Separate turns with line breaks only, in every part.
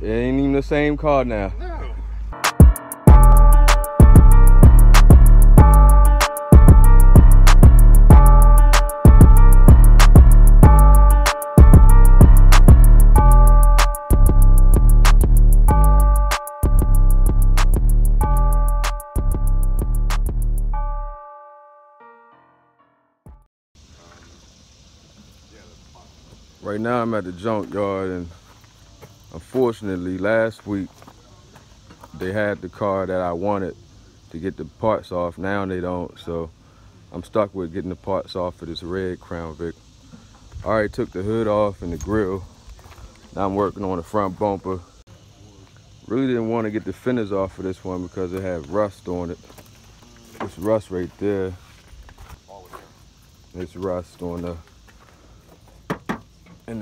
It ain't even the same car now.
No.
Right now I'm at the junkyard, and unfortunately last week they had the car that I wanted to get the parts off. Now they don't, so I'm stuck with getting the parts off for this red Crown Vic. I already took the hood off and the grill. Now I'm working on the front bumper. Really didn't want to get the fenders off for this one because it had rust on it. It's rust right there. It's rust on the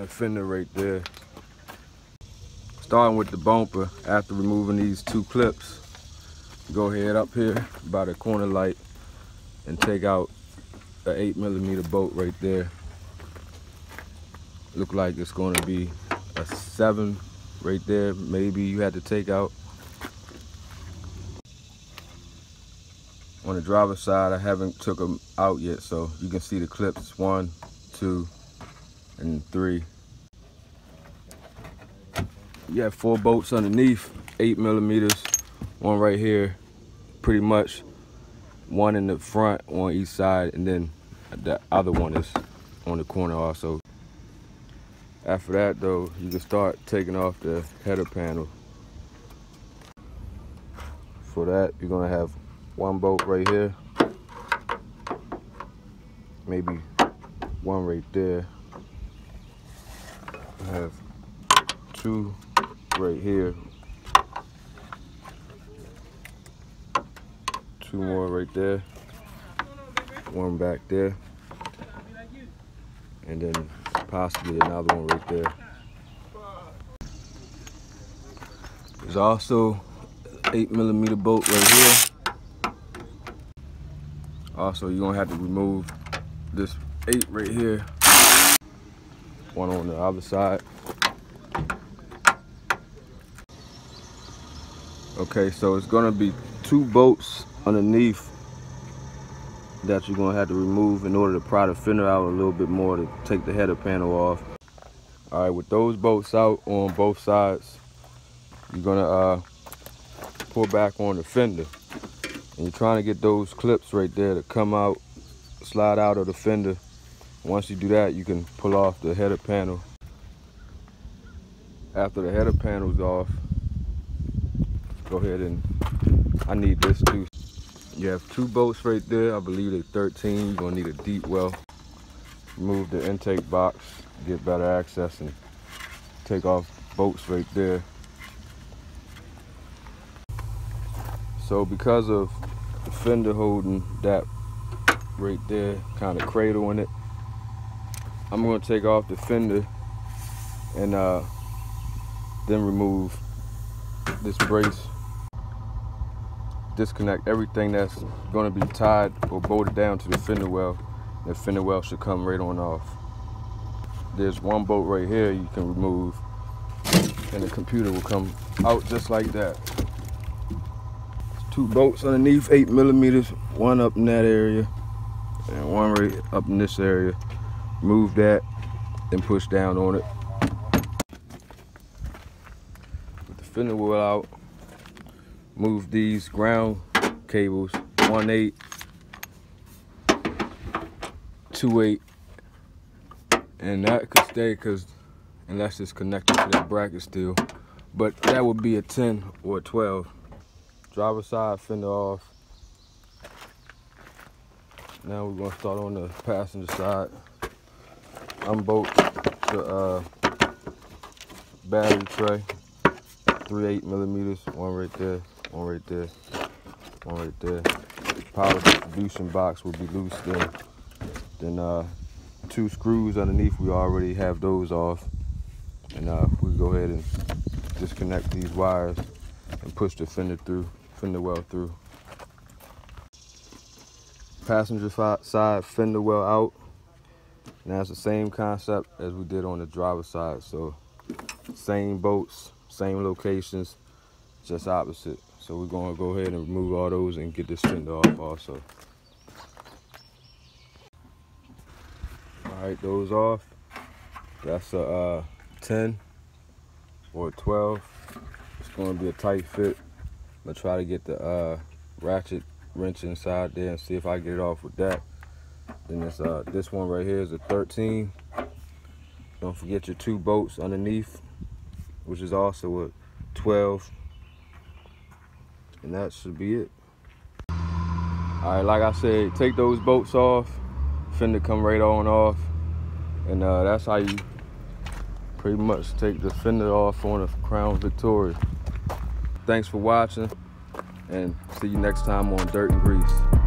fender right there. Starting with the bumper, after removing these two clips, go ahead up here by the corner light and take out the 8mm bolt right there. Look like it's going to be a 7 right there. Maybe you had to take out. On the driver's side, I haven't took them out yet, so you can see the clips 1, 2, and 3. You have 4 bolts underneath, 8mm, one right here, pretty much one in the front on each side, and then the other one is on the corner also. After that though, you can start taking off the header panel. For that, you're gonna have 1 bolt right here, maybe 1 right there. I have 2 right here, 2 more right there, 1 back there, and then possibly another one right there. There's also 8mm bolt right here. Also, you're gonna have to remove this 8 right here, 1 on the other side. Okay, so it's gonna be 2 bolts underneath that you're gonna have to remove in order to pry the fender out a little bit more to take the header panel off. All right, with those bolts out on both sides, you're gonna pull back on the fender. And you're trying to get those clips right there to come out, slide out of the fender. Once you do that, you can pull off the header panel. After the header panel's off, go ahead and, I need this too. You have 2 bolts right there, I believe they're 13. You're gonna need a deep well. Remove the intake box, get better access, and take off bolts right there. So because of the fender holding that right there, kind of cradling it, I'm gonna take off the fender and then remove this brace. Disconnect everything that's going to be tied or bolted down to the fender well. The fender well should come right on off. There's 1 bolt right here you can remove, and the computer will come out just like that. 2 bolts underneath, 8mm, 1 up in that area and 1 right up in this area. Remove that and push down on it. With the fender well out, move these ground cables, 1/8, 2/8, and that could stay unless it's connected to the bracket still, but that would be a 10 or a 12. Driver side fender off. Now we're gonna start on the passenger side. Unbolt the battery tray, 3 8mm, 1 right there, 1 right there, 1 right there. Power distribution box will be loose then. Then 2 screws underneath, we already have those off. And we go ahead and disconnect these wires and push the fender well through. Passenger side fender well out. And that's the same concept as we did on the driver's side. So same bolts, same locations, just opposite. So we're gonna go ahead and remove all those and get this fender off also. All right, those off. That's a 10 or a 12. It's gonna be a tight fit. I'm gonna try to get the ratchet wrench inside there and see if I get it off with that. Then this one right here is a 13. Don't forget your 2 bolts underneath, which is also a 12. And that should be it. All right, like I said, take those bolts off. Fender come right on off. And that's how you pretty much take the fender off on a Crown Victoria. Thanks for watching, and see you next time on Dirt and Grease.